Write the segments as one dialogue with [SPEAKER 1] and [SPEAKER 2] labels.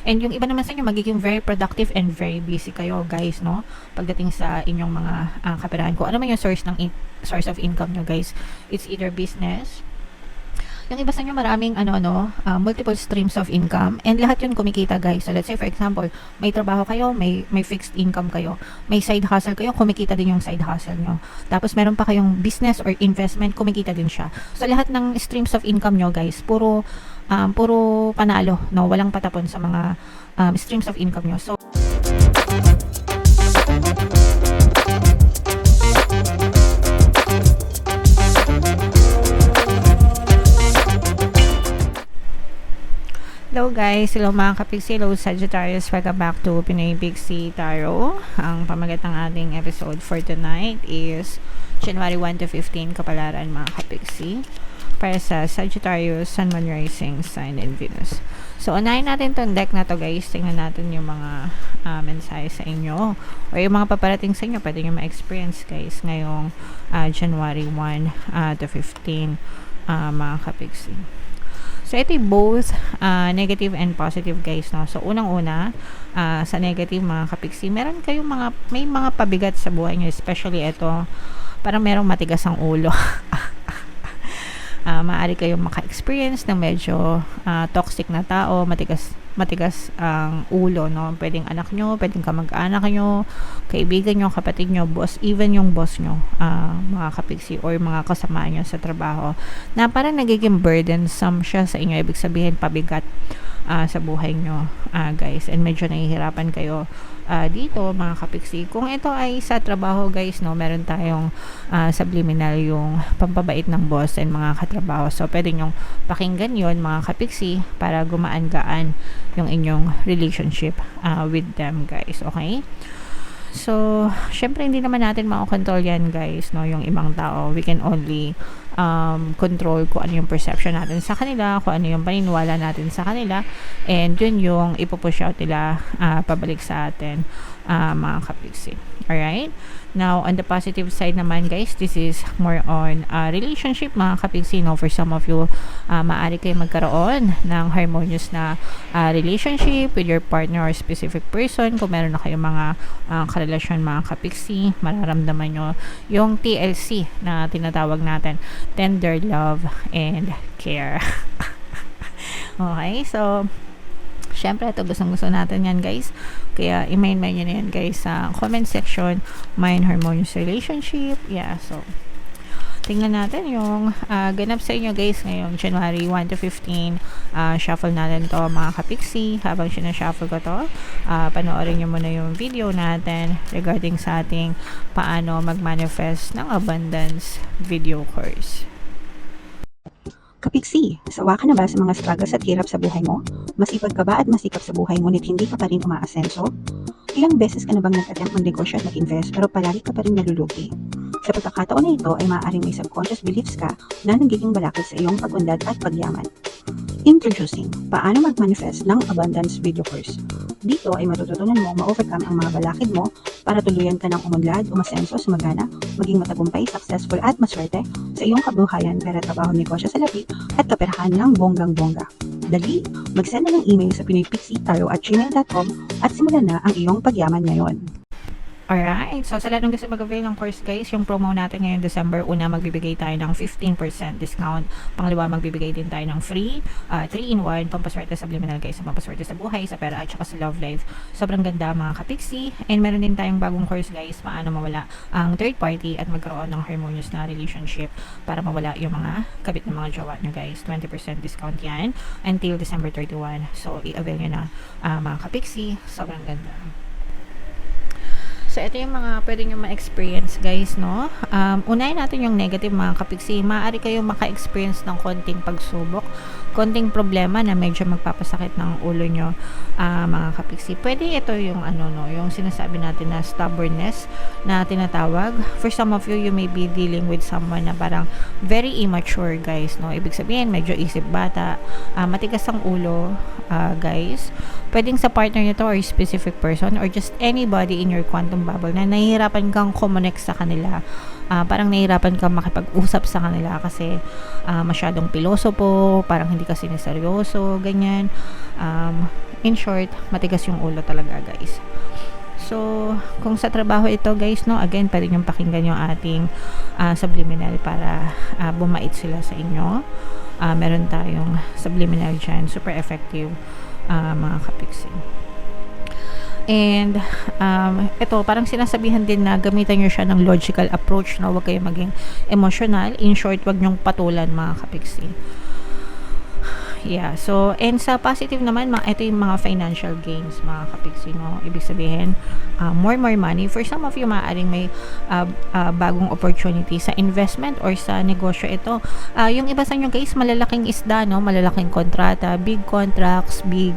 [SPEAKER 1] And yung iba naman sa inyo, magiging very productive and very busy kayo, guys, no? Pagdating sa inyong mga kaperahan ko. Ano man yung source of income nyo, guys? It's either business. Yung iba sa inyo maraming multiple streams of income, and lahat yun kumikita, guys. So let's say for example, may trabaho kayo, may fixed income kayo, may side hustle kayo, kumikita din yung side hustle nyo. Tapos meron pa kayong business or investment, kumikita din siya. So lahat ng streams of income nyo, guys, puro panalo, no? Walang patapon sa mga streams of income nyo. So hello guys, hello mga kapixie, hello Sagittarius, welcome back to Pinoy Pixie Tarot. Ang pamagat ng ating episode for tonight is January 1 to 15 kapalaran mga kapixie para sa Sagittarius, Sun, Moon, Rising, Sign, and Venus. So unahin natin tong deck na to, guys. Tingnan natin yung mga mensahe sa inyo or yung mga paparating sa inyo, pwede nyo ma-experience, guys, ngayong January 1 to 15 mga kapixie. So, ito both negative and positive, guys, no? So, unang-una, sa negative, mga kapixie, meron kayong may mga pabigat sa buhay nyo, especially ito, parang merong matigas ang ulo. Maaari kayong maka-experience ng medyo toxic na tao, matigas ang ulo, no? Pwedeng anak nyo, pwedeng kamag-anak nyo, kaibigan nyo, kapatid nyo, boss, even yung boss nyo, mga kapixie, or mga kasama nyo sa trabaho, na parang nagiging burdensome siya sa inyo, ibig sabihin pabigat sa buhay nyo, guys, and medyo nahihirapan kayo dito, mga kapixie. Kung ito ay sa trabaho, guys, no, meron tayong subliminal yung pampabait ng boss and mga katrabaho. So, pwede nyong pakinggan yon, mga kapixie, para gumaan-gaan yung inyong relationship with them, guys. Okay? So, syempre hindi naman natin makakontrol yan, guys, no, yung ibang tao. We can only control kung ano yung perception natin sa kanila, kung ano yung paniniwala natin sa kanila, and yun yung ipupush out nila pabalik sa atin, mga kapixie. Alright? Now, on the positive side naman, guys, this is more on relationship, mga kapixie, no? For some of you, maaari kayo magkaroon ng harmonious na relationship with your partner or specific person. Kung meron na kayong mga karelasyon, mga kapixie, mararamdaman nyo yung TLC na tinatawag natin, tender love and care. Okay, so syempre, ito gusto natin yan, guys. Kaya, i-main nyo na yan, guys, sa comment section. Mind harmonious relationship. Yeah, so, tingnan natin yung ganap sa inyo, guys, ngayong January 1 to 15. Shuffle natin to, mga kapixie. Habang sinashuffle ko to, panoorin nyo muna yung video natin regarding sa ating paano mag-manifest ng abundance video course.
[SPEAKER 2] Kapixie, sawa ka na ba sa mga struggles at hirap sa buhay mo? Masipag ka ba at masikap sa buhay ngunit hindi ka pa rin umaasenso? Ilang beses ka na bang nag-attempt mag-negosyo at mag-invest pero palagi ka pa rin nalulugi? Sa pagkakataon na ito ay maaaring may subconscious beliefs ka na nagiging balakid sa iyong pag-unlad at pagyaman. Introducing, paano mag-manifest ng abundance video course. Dito ay matututunan mo ma-overcome ang mga balakid mo para tuluyan ka ng umunlad, umasenso, sumagana, maging matagumpay, successful at maswerte sa iyong kabuhayan, pera, trabaho, negosyo sa lapi at kaperahan ng bonggang-bongga. Dali, mag-send na ng email sa pinoypixie@gmail.com at simulan na ang iyong pagyaman ngayon.
[SPEAKER 1] Alright, so sa lahat ng gusto mag-avail ng course, guys, yung promo natin ngayong December, una magbibigay tayo ng 15% discount, pangalawa magbibigay din tayo ng free 3-in-1 pampaswerte subliminal, guys, sa pampaswerte sa buhay, sa pera at saka sa love life. Sobrang ganda, mga kapixie, and meron din tayong bagong course, guys, paano mawala ang third party at magkaroon ng harmonious na relationship para mawala yung mga kabit ng mga jowa nyo, guys. 20% discount yan until December 31, so i-avail nyo na, mga kapixie. Sobrang ganda. So, ito yung mga pwede nyo ma-experience, guys, no? Unahin natin yung negative, mga kapixie. Maaari kayong maka-experience ng konting pagsubok, konting problema na medyo magpapasakit ng ulo nyo, mga kapixie. Pwede ito yung yung sinasabi natin na stubbornness na tinatawag. For some of you, you may be dealing with someone na parang very immature, guys, no? Ibig sabihin, medyo isip bata, matigas ang ulo, guys. Pwedeng sa partner nyo to or specific person or just anybody in your quantum bubble na nahihirapan kang connect sa kanila, parang nahihirapan ka makipag-usap sa kanila kasi masyadong pilosopo, parang hindi ka siniseryoso, ganyan. In short, matigas yung ulo talaga, guys. So, kung sa trabaho ito, guys, no, again, pwede nyo pakinggan yung ating subliminal para bumait sila sa inyo. Meron tayong subliminal dyan, super effective, mga kapiksi. And ito, parang sinasabihan din na gamitan nyo siya ng logical approach, no? Huwag kayo maging emotional. In short, huwag nyong patulan, mga kapiksi. Yeah, so, and sa positive naman, ito yung mga financial gains, mga kapiksi, no? Ibig sabihin, more money. For some of you, maaaring may bagong opportunity sa investment or sa negosyo ito. Yung iba sa inyo, guys, malalaking isda, no? Malalaking kontrata, big contracts, big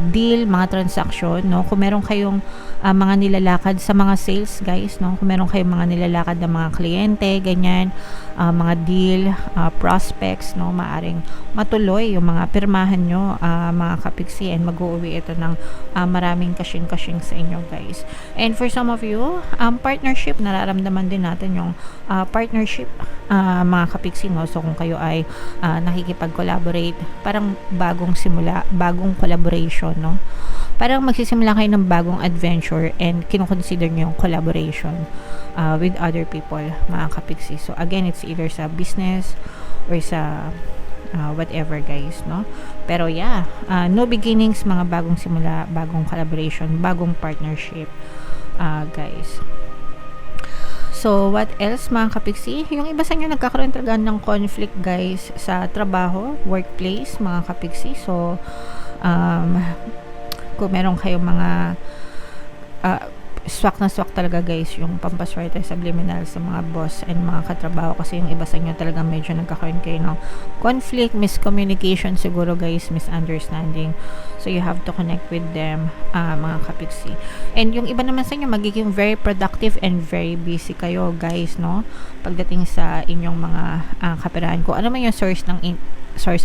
[SPEAKER 1] deal, mga transaction, no? Kung meron kayong mga nilalakad sa mga sales, guys, no? Kung meron kayong mga nilalakad ng mga kliyente, ganyan, mga deal, prospects, no? Maaring matuloy yung mga pirmahan nyo, mga kapiksi, and mag-uuwi ito ng maraming kashing-kashing sa inyo, guys. And for some of you, partnership, nararamdaman din natin yung partnership, mga kapiksi, no? So kung kayo ay nakikipag-collaborate, parang bagong simula, bagong collaboration, no? Parang magsisimula kayo ng bagong adventure and kinukonsider nyo yung collaboration with other people, mga kapiksi. So again, it's either sa business or sa whatever, guys, no? Pero yeah, no beginnings, mga bagong simula, bagong collaboration, bagong partnership, guys. So, what else, mga kapiksi? Yung iba sa inyo nagkakaroon talaga ng conflict, guys, sa trabaho, workplace, mga kapiksi. So, kung meron kayong mga swak na swak talaga, guys, yung pampaswerte subliminal sa mga boss and mga katrabaho, kasi yung iba sa inyo talaga medyo nagkakaroon kayo ng conflict, miscommunication siguro, guys, misunderstanding. So you have to connect with them, mga kapiksi. And yung iba naman sa inyo magiging very productive and very busy kayo, guys, no? Pagdating sa inyong mga kaperahan, ko ano man yung source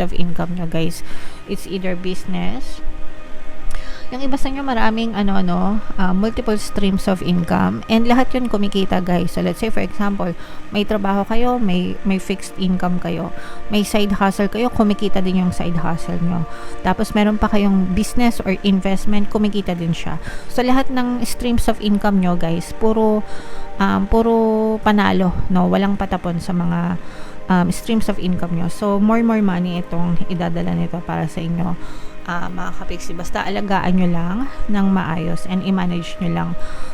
[SPEAKER 1] of income nyo, guys. It's either business. Yung iba sa inyo maraming multiple streams of income, and lahat yun kumikita, guys. So let's say for example, may trabaho kayo, may fixed income kayo, may side hustle kayo, kumikita din yung side hustle nyo. Tapos meron pa kayong business or investment, kumikita din siya. So lahat ng streams of income nyo, guys, puro panalo, no? Walang patapon sa mga streams of income nyo. So more money itong idadala nito para sa inyo, mga kapiksi. Basta alagaan nyo lang ng maayos and i-manage nyo lang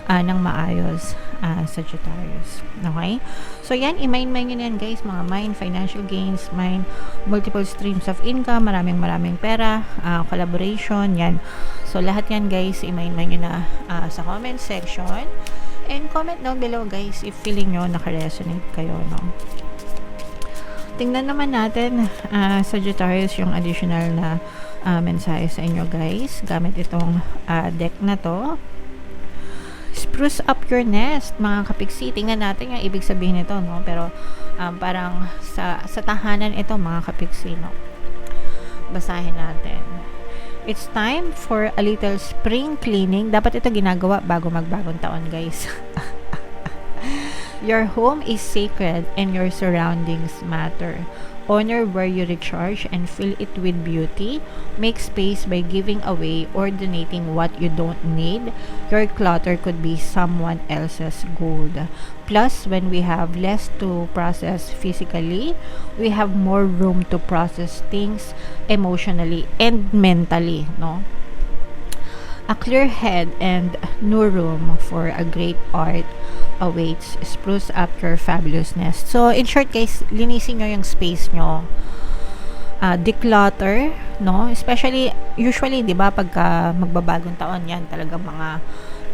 [SPEAKER 1] ng maayos, Sagittarius. Okay? So yan, i-mind nyo yan, guys. Mga mind, financial gains, mind, multiple streams of income, maraming pera, collaboration, yan. So lahat yan, guys, i-mind nyo na sa comment section. And comment down below, guys, if feeling nyo naka-resonate kayo, no? Tingnan naman natin, Sagittarius, yung additional na mensahe sa inyo, guys, gamit itong deck na to. Spruce up your nest, mga kapiksi. Tingnan natin yung ibig sabihin nito, no? Pero parang sa tahanan ito, mga kapiksi, no? Basahin natin. It's time for a little spring cleaning. Dapat ito ginagawa bago magbagong taon, guys. Your home is sacred and your surroundings matter. Honor where you recharge and fill it with beauty. Make space by giving away or donating what you don't need. Your clutter could be someone else's gold. Plus, when we have less to process physically, we have more room to process things emotionally and mentally, no? A clear head and new room for a great art awaits. Spruce up your fabulous nest. So, in short, guys, linisin nyo yung space nyo. Declutter, no? Especially, usually, di ba, pagka magbabagong taon, yan, talagang mga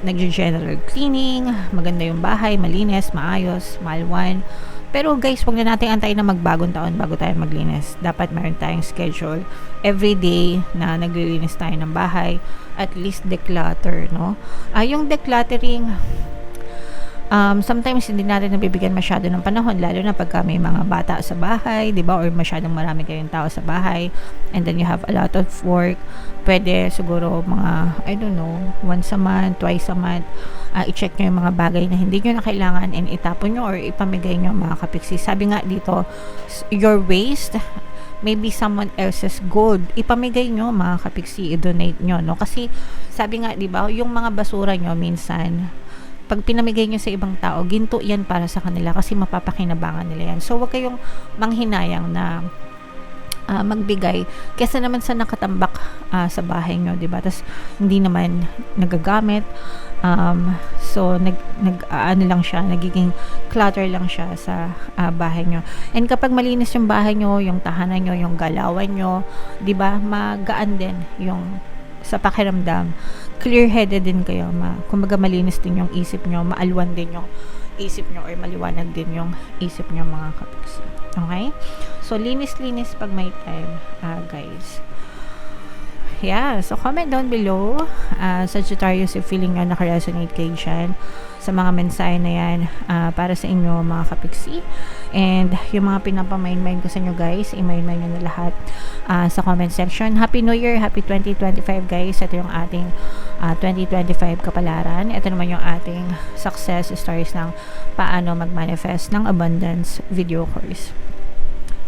[SPEAKER 1] nag-general cleaning, maganda yung bahay, malinis, maayos, malwan. Pero guys, huwag na natin antayin na magbagong taon bago tayo maglinis. Dapat meron tayong schedule every day na naglilinis tayo ng bahay. At least declutter, no? Yung decluttering, sometimes hindi natin nabibigyan masyado ng panahon, lalo na pagka may mga bata sa bahay, di ba, or masyadong marami kayong tao sa bahay, and then you have a lot of work. Pwede siguro mga, I don't know, once a month, twice a month, i-check nyo yung mga bagay na hindi nyo na kailangan and itapon nyo or ipamigay nyo, mga kapiksi. Sabi nga dito, your waste, maybe someone else's gold, ipamigay nyo, mga kapiksi, i-donate nyo, no? Kasi sabi nga, di ba, yung mga basura nyo minsan, pag pinamigay nyo sa ibang tao, ginto yan para sa kanila kasi mapapakinabangan nila yan. So wag kayong manghinayang na magbigay kesa naman sa nakatambak sa bahay nyo, di ba? Tas hindi naman nagagamit. So ano lang siya, nagiging clutter lang siya sa bahay nyo. And kapag malinis yung bahay nyo, yung tahanan nyo, yung galawan nyo, di ba, magaan din yung sa pakiramdam, clear-headed din kayo, kumbaga malinis din yung isip nyo, maalwan din yung isip nyo, or maliwanag din yung isip nyo, mga kapiksi. Okay? So, linis-linis pag may time, guys. Yeah, so comment down below, Sagittarius, if feeling nyo nakaresonate kayo dyan sa mga mensahe na yan para sa inyo, mga kapiksi. And yung mga pinapamain-main ko sa inyo, guys, i-main-main nyo na lahat sa comment section. Happy New Year! Happy 2025, guys! Ito yung ating 2025 kapalaran. Ito naman yung ating success stories ng paano mag-manifest ng abundance video course.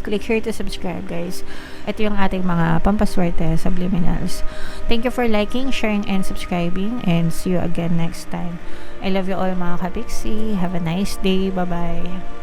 [SPEAKER 1] Click here to subscribe, guys. Ito yung ating mga pampaswerte subliminals. Thank you for liking, sharing, and subscribing. And see you again next time. I love you all, mga kapiksi. Have a nice day. Bye-bye.